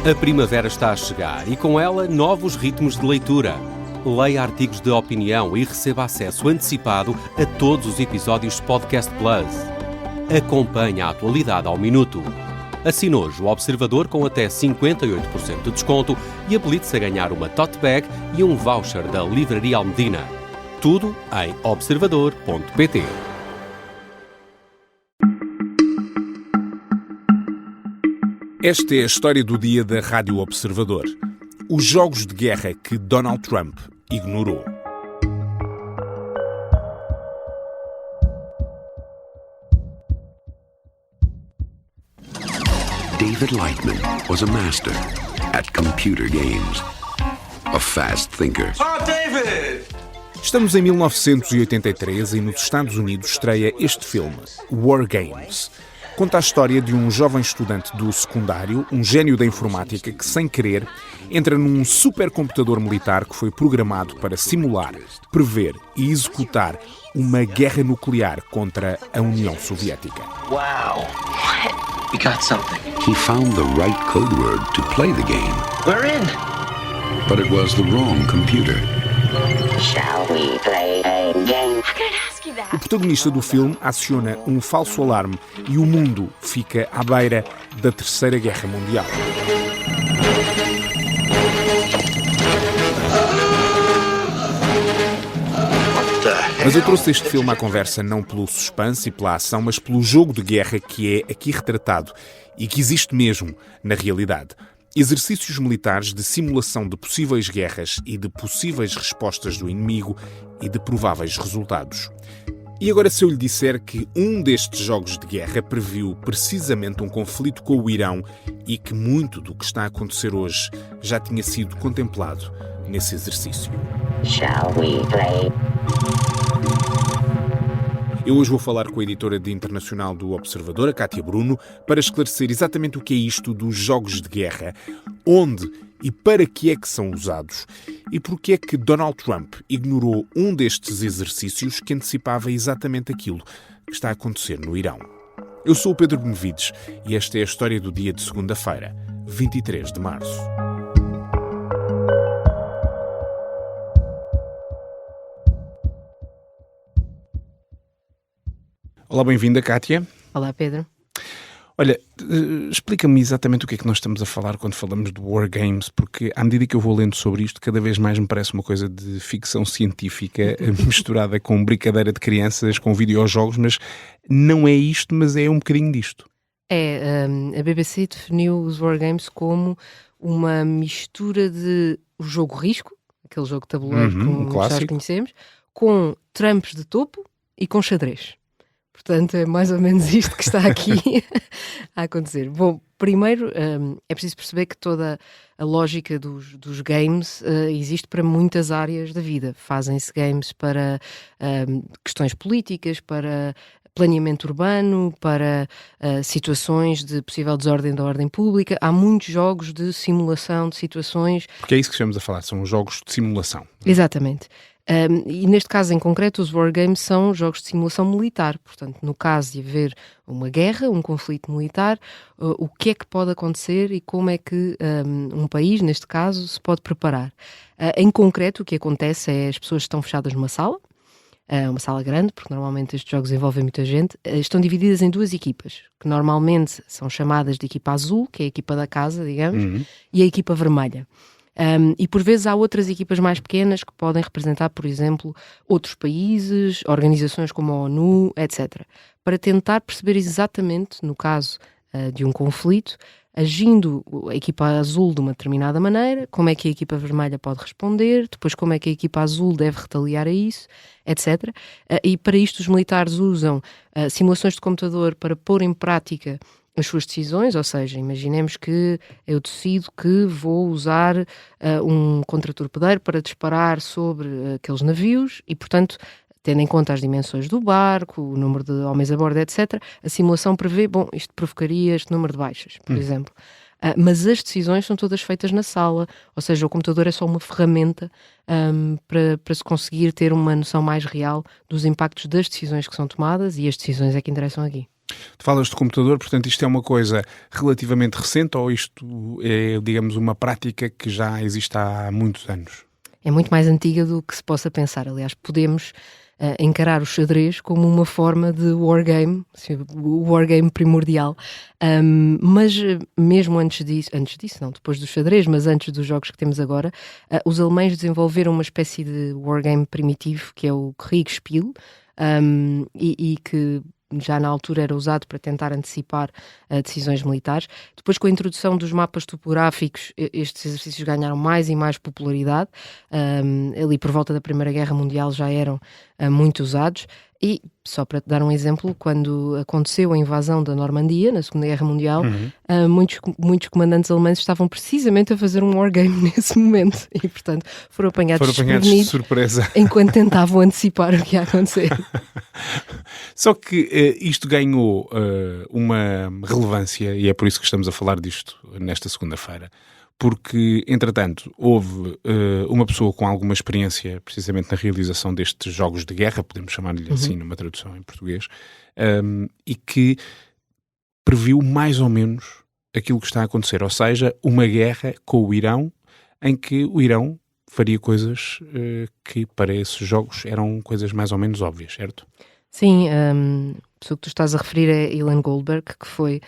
A primavera está a chegar e com ela novos ritmos de leitura. Leia artigos de opinião e receba acesso antecipado a todos os episódios de Podcast Plus. Acompanhe a atualidade ao minuto. Assine hoje o Observador com até 58% de desconto e habilite-se a ganhar uma tote bag e um voucher da Livraria Almedina. Tudo em observador.pt. Esta é a história do dia da Rádio Observador. Os jogos de guerra que Donald Trump ignorou. David Lightman was a master at computer games. A fast thinker. Oh, David! Estamos em 1983 e nos Estados Unidos estreia este filme, War Games. Conta a história de um jovem estudante do secundário, um gênio da informática que, sem querer, entra num supercomputador militar que foi programado para simular, prever e executar uma guerra nuclear contra a União Soviética. Wow. We got something. He found the right code word to play the game. We're in. But it was the wrong computer. Shall we play a game? O protagonista do filme aciona um falso alarme e o mundo fica à beira da Terceira Guerra Mundial. Mas eu trouxe este filme à conversa não pelo suspense e pela ação, mas pelo jogo de guerra que é aqui retratado e que existe mesmo na realidade. Exercícios militares de simulação de possíveis guerras e de possíveis respostas do inimigo e de prováveis resultados. E agora, se eu lhe disser que um destes jogos de guerra previu precisamente um conflito com o Irão e que muito do que está a acontecer hoje já tinha sido contemplado nesse exercício? Shall we play? Eu hoje vou falar com a editora de internacional do Observador, a Kátia Bruno, para esclarecer exatamente o que é isto dos jogos de guerra, onde e para que é que são usados e porque é que Donald Trump ignorou um destes exercícios que antecipava exatamente aquilo que está a acontecer no Irão. Eu sou o Pedro Benevides e esta é a história do dia de segunda-feira, 23 de março. Olá, bem-vinda, Kátia. Olá, Pedro. Olha, explica-me exatamente o que é que nós estamos a falar quando falamos de War Games, porque à medida que eu vou lendo sobre isto, cada vez mais me parece uma coisa de ficção científica misturada com brincadeira de crianças, com videojogos, mas não é isto, mas é um bocadinho disto. A BBC definiu os War Games como uma mistura de o jogo risco, aquele jogo de tabuleiro que nós conhecemos, com trampos de topo e com xadrez. Portanto, é mais ou menos isto que está aqui a acontecer. Bom, primeiro é preciso perceber que toda a lógica dos games existe para muitas áreas da vida. Fazem-se games para questões políticas, para planeamento urbano, para situações de possível desordem da ordem pública. Há muitos jogos de simulação de situações. Porque é isso que estamos a falar, são jogos de simulação. Exatamente. E neste caso em concreto os wargames são jogos de simulação militar, portanto no caso de haver uma guerra, um conflito militar, o que é que pode acontecer e como é que um país, neste caso, se pode preparar. Em concreto o que acontece é as pessoas estão fechadas numa sala grande, porque normalmente estes jogos envolvem muita gente, estão divididas em duas equipas, que normalmente são chamadas de equipa azul, que é a equipa da casa, digamos, e a equipa vermelha. E por vezes há outras equipas mais pequenas que podem representar, por exemplo, outros países, organizações como a ONU, etc. Para tentar perceber exatamente, no caso de um conflito, agindo a equipa azul de uma determinada maneira, como é que a equipa vermelha pode responder, depois como é que a equipa azul deve retaliar a isso, etc. E para isto os militares usam simulações de computador para pôr em prática as suas decisões, ou seja, imaginemos que eu decido que vou usar um contratorpedeiro para disparar sobre aqueles navios e, portanto, tendo em conta as dimensões do barco, o número de homens a bordo, etc., a simulação prevê, isto provocaria este número de baixas, por exemplo. Mas as decisões são todas feitas na sala, ou seja, o computador é só uma ferramenta para se conseguir ter uma noção mais real dos impactos das decisões que são tomadas, e as decisões é que interessam aqui. Falas de computador, portanto isto é uma coisa relativamente recente ou isto é, digamos, uma prática que já existe há muitos anos? É muito mais antiga do que se possa pensar. Aliás, podemos encarar o xadrez como uma forma de wargame, o wargame primordial. Mas mesmo antes disso não, depois do xadrez, mas antes dos jogos que temos agora, os alemães desenvolveram uma espécie de wargame primitivo, que é o Kriegspiel, e que já na altura era usado para tentar antecipar decisões militares. Depois, com a introdução dos mapas topográficos, estes exercícios ganharam mais e mais popularidade. Ali por volta da Primeira Guerra Mundial já eram muito usados. E, só para te dar um exemplo, quando aconteceu a invasão da Normandia, na Segunda Guerra Mundial, muitos comandantes alemães estavam precisamente a fazer um wargame nesse momento. E, portanto, foram apanhados de surpresa enquanto tentavam antecipar o que ia acontecer. Só que isto ganhou uma relevância, e é por isso que estamos a falar disto nesta segunda-feira, porque, entretanto, houve uma pessoa com alguma experiência precisamente na realização destes jogos de guerra, podemos chamar-lhe assim numa tradução em português, e que previu mais ou menos aquilo que está a acontecer, ou seja, uma guerra com o Irão, em que o Irão faria coisas que para esses jogos eram coisas mais ou menos óbvias, certo? Sim, a pessoa que tu estás a referir é Ilan Goldberg, que foi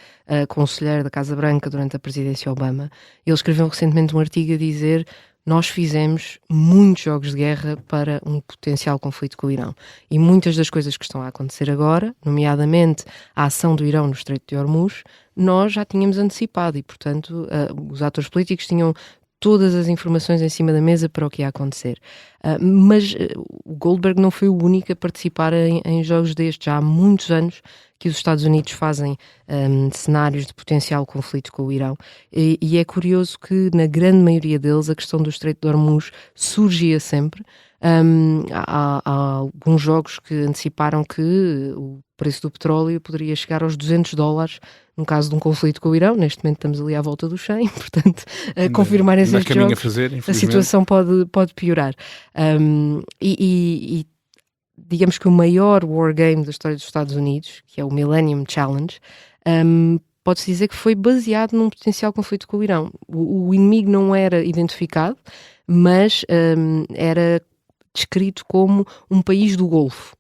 conselheiro da Casa Branca durante a presidência Obama. Ele escreveu recentemente um artigo a dizer: nós fizemos muitos jogos de guerra para um potencial conflito com o Irão. E muitas das coisas que estão a acontecer agora, nomeadamente a ação do Irão no Estreito de Hormuz, nós já tínhamos antecipado e, portanto, os atores políticos tinham todas as informações em cima da mesa para o que ia acontecer. Mas o Goldberg não foi o único a participar em jogos destes. Já há muitos anos que os Estados Unidos fazem cenários de potencial conflito com o Irão. E é curioso que, na grande maioria deles, a questão do Estreito de Hormuz surgia sempre. Há alguns jogos que anteciparam que o preço do petróleo poderia chegar aos $200 no caso de um conflito com o Irão. Neste momento estamos ali à volta dos 100, portanto, a confirmar esses jogos, a situação pode piorar. E digamos que o maior wargame da história dos Estados Unidos, que é o Millennium Challenge, pode-se dizer que foi baseado num potencial conflito com o Irão. O inimigo não era identificado, mas era descrito como um país do Golfo.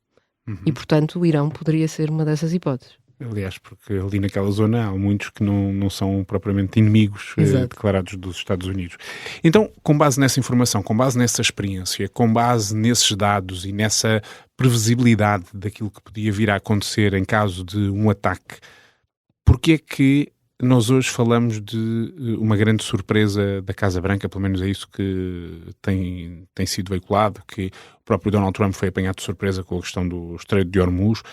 E, portanto, o Irão poderia ser uma dessas hipóteses. Aliás, porque ali naquela zona há muitos que não são propriamente inimigos declarados dos Estados Unidos. Então, com base nessa informação, com base nessa experiência, com base nesses dados e nessa previsibilidade daquilo que podia vir a acontecer em caso de um ataque, porquê é que nós hoje falamos de uma grande surpresa da Casa Branca? Pelo menos é isso que tem sido veiculado, que o próprio Donald Trump foi apanhado de surpresa com a questão do Estreito de Hormuz.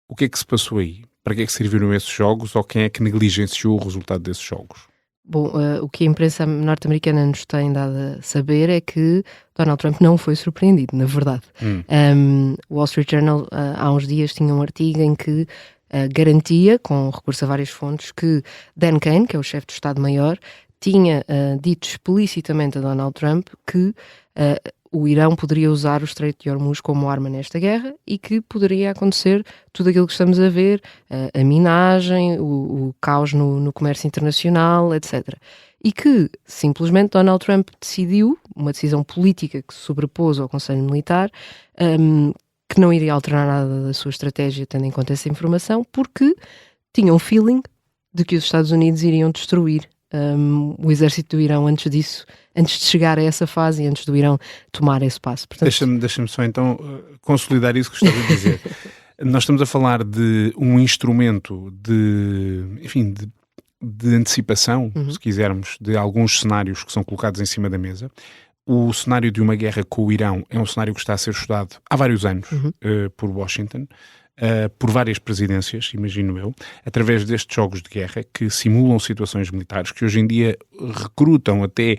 O que é que se passou aí? Para que é que serviram esses jogos, ou quem é que negligenciou o resultado desses jogos? Bom, o que a imprensa norte-americana nos tem dado a saber é que Donald Trump não foi surpreendido, na verdade. O Wall Street Journal há uns dias tinha um artigo em que garantia, com recurso a várias fontes, que Dan Kane, que é o chefe do Estado-Maior, tinha dito explicitamente a Donald Trump que o Irão poderia usar o Estreito de Hormuz como arma nesta guerra e que poderia acontecer tudo aquilo que estamos a ver, a minagem, o caos no comércio internacional, etc. E que, simplesmente, Donald Trump decidiu, uma decisão política que se sobrepôs ao Conselho Militar, que não iria alterar nada da sua estratégia tendo em conta essa informação, porque tinha um feeling de que os Estados Unidos iriam destruir o exército do Irão antes disso, antes de chegar a essa fase e antes do Irão tomar esse passo. Portanto, deixa-me só então consolidar isso que estava a dizer. Nós estamos a falar de um instrumento de antecipação, se quisermos, de alguns cenários que são colocados em cima da mesa. O cenário de uma guerra com o Irão é um cenário que está a ser estudado há vários anos por Washington, por várias presidências, imagino eu, através destes jogos de guerra que simulam situações militares, que hoje em dia recrutam até,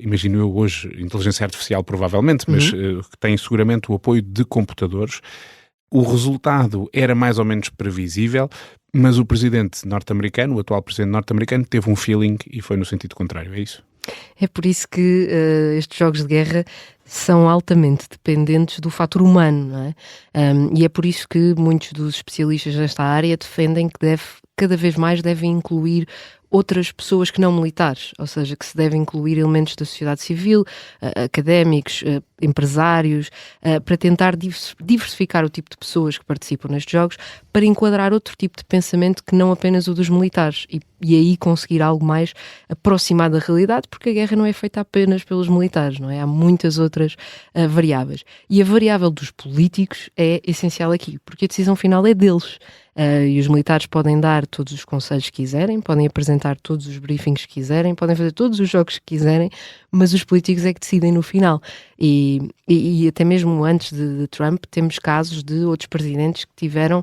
imagino eu hoje, inteligência artificial provavelmente, mas que têm seguramente o apoio de computadores. O resultado era mais ou menos previsível, mas o presidente norte-americano, o atual presidente norte-americano, teve um feeling e foi no sentido contrário, é isso? É por isso que estes jogos de guerra são altamente dependentes do fator humano, não é? E é por isso que muitos dos especialistas nesta área defendem que cada vez mais devem incluir outras pessoas que não militares, ou seja, que se devem incluir elementos da sociedade civil, académicos, empresários, para tentar diversificar o tipo de pessoas que participam nestes jogos, para enquadrar outro tipo de pensamento que não apenas o dos militares e aí conseguir algo mais aproximado da realidade, porque a guerra não é feita apenas pelos militares, não é? Há muitas outras variáveis. E a variável dos políticos é essencial aqui, porque a decisão final é deles. E os militares podem dar todos os conselhos que quiserem, podem apresentar todos os briefings que quiserem, podem fazer todos os jogos que quiserem, mas os políticos é que decidem no final. E até mesmo antes de Trump temos casos de outros presidentes que tiveram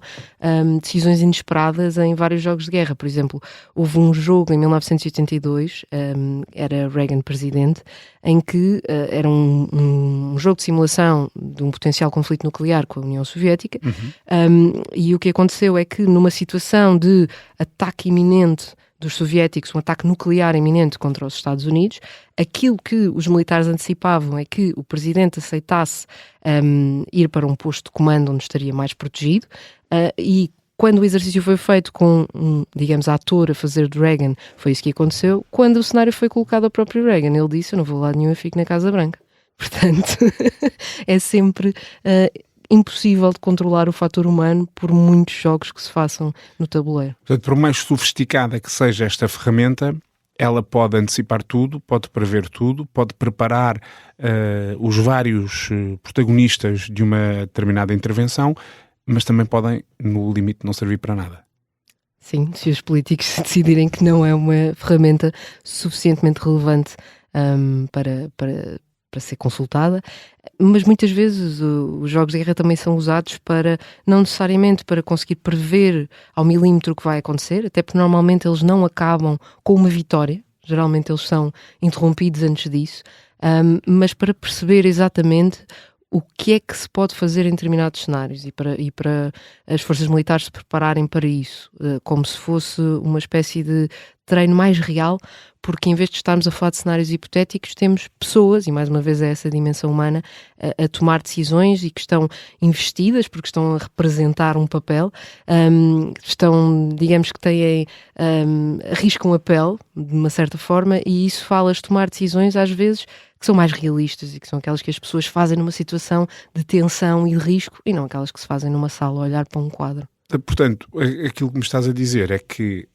decisões inesperadas em vários jogos de guerra. Por exemplo, houve um jogo em 1982, era Reagan presidente, em que era um jogo de simulação de um potencial conflito nuclear com a União Soviética, e o que aconteceu é que numa situação de ataque iminente dos soviéticos, um ataque nuclear iminente contra os Estados Unidos, aquilo que os militares antecipavam é que o presidente aceitasse ir para um posto de comando onde estaria mais protegido, e quando o exercício foi feito com digamos, ator a fazer de Reagan, foi isso que aconteceu. Quando o cenário foi colocado ao próprio Reagan, ele disse: eu não vou a lado nenhum, eu fico na Casa Branca. Portanto, é sempre impossível de controlar o fator humano por muitos jogos que se façam no tabuleiro. Portanto, por mais sofisticada que seja esta ferramenta, ela pode antecipar tudo, pode prever tudo, pode preparar os vários protagonistas de uma determinada intervenção, mas também podem, no limite, não servir para nada. Sim, se os políticos decidirem que não é uma ferramenta suficientemente relevante para ser consultada, mas muitas vezes os jogos de guerra também são usados para, não necessariamente para conseguir prever ao milímetro o que vai acontecer, até porque normalmente eles não acabam com uma vitória, geralmente eles são interrompidos antes disso, mas para perceber exatamente o que é que se pode fazer em determinados cenários e para as forças militares se prepararem para isso, como se fosse uma espécie de treino mais real, porque em vez de estarmos a falar de cenários hipotéticos, temos pessoas, e mais uma vez é essa dimensão humana, a tomar decisões e que estão investidas, porque estão a representar um papel, estão, digamos que têm, arriscam a pele, de uma certa forma, e isso fala-as tomar decisões, às vezes, que são mais realistas e que são aquelas que as pessoas fazem numa situação de tensão e de risco e não aquelas que se fazem numa sala a olhar para um quadro. Portanto, aquilo que me estás a dizer é que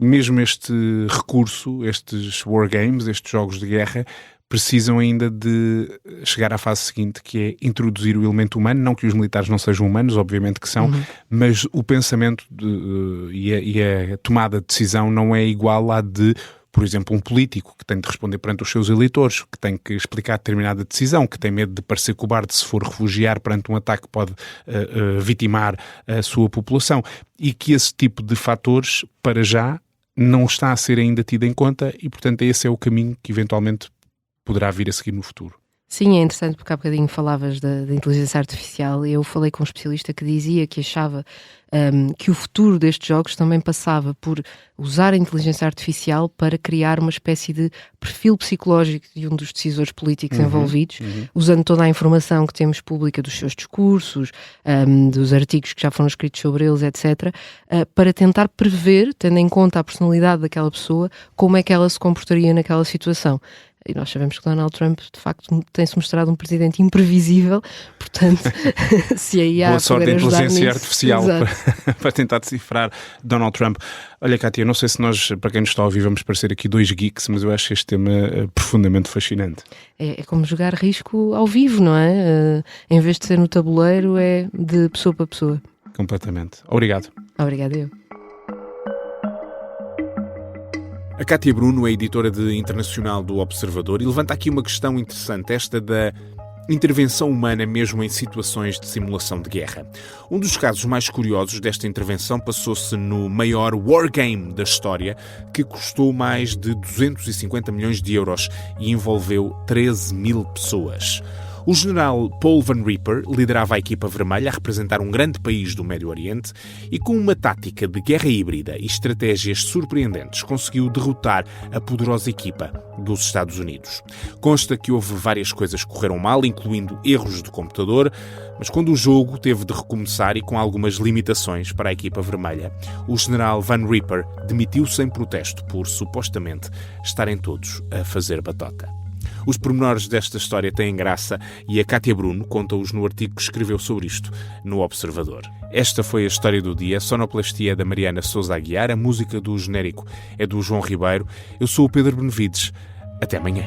mesmo este recurso, estes wargames, estes jogos de guerra, precisam ainda de chegar à fase seguinte, que é introduzir o elemento humano, não que os militares não sejam humanos, obviamente que são, mas o pensamento e a tomada de decisão não é igual à de, por exemplo, um político que tem de responder perante os seus eleitores, que tem que explicar determinada decisão, que tem medo de parecer cobarde se for refugiar perante um ataque que pode vitimar a sua população, e que esse tipo de fatores, para já, não está a ser ainda tido em conta e, portanto, esse é o caminho que eventualmente poderá vir a seguir no futuro. Sim, é interessante porque há bocadinho falavas da inteligência artificial e eu falei com um especialista que dizia que achava que o futuro destes jogos também passava por usar a inteligência artificial para criar uma espécie de perfil psicológico de um dos decisores políticos envolvidos, usando toda a informação que temos pública dos seus discursos, dos artigos que já foram escritos sobre eles, etc., para tentar prever, tendo em conta a personalidade daquela pessoa, como é que ela se comportaria naquela situação. E nós sabemos que Donald Trump, de facto, tem-se mostrado um presidente imprevisível, portanto, se aí há boa sorte da inteligência artificial para tentar decifrar Donald Trump. Olha, Cátia, não sei se nós, para quem nos está a ouvir, vamos parecer aqui dois geeks, mas eu acho este tema profundamente fascinante. É como jogar risco ao vivo, não é? Em vez de ser no tabuleiro, é de pessoa para pessoa. Completamente. Obrigado. Obrigado eu. A Cátia Bruno é editora de internacional do Observador e levanta aqui uma questão interessante, esta da intervenção humana mesmo em situações de simulação de guerra. Um dos casos mais curiosos desta intervenção passou-se no maior wargame da história, que custou mais de 250 milhões de euros e envolveu 13 mil pessoas. O general Paul Van Ripper liderava a equipa vermelha a representar um grande país do Médio Oriente e, com uma tática de guerra híbrida e estratégias surpreendentes, conseguiu derrotar a poderosa equipa dos Estados Unidos. Consta que houve várias coisas que correram mal, incluindo erros de computador, mas quando o jogo teve de recomeçar e com algumas limitações para a equipa vermelha, o general Van Ripper demitiu-se em protesto por, supostamente, estarem todos a fazer batota. Os pormenores desta história têm graça e a Cátia Bruno conta-os no artigo que escreveu sobre isto no Observador. Esta foi a história do dia. A sonoplastia da Mariana Sousa Aguiar, a música do genérico é do João Ribeiro. Eu sou o Pedro Benevides. Até amanhã.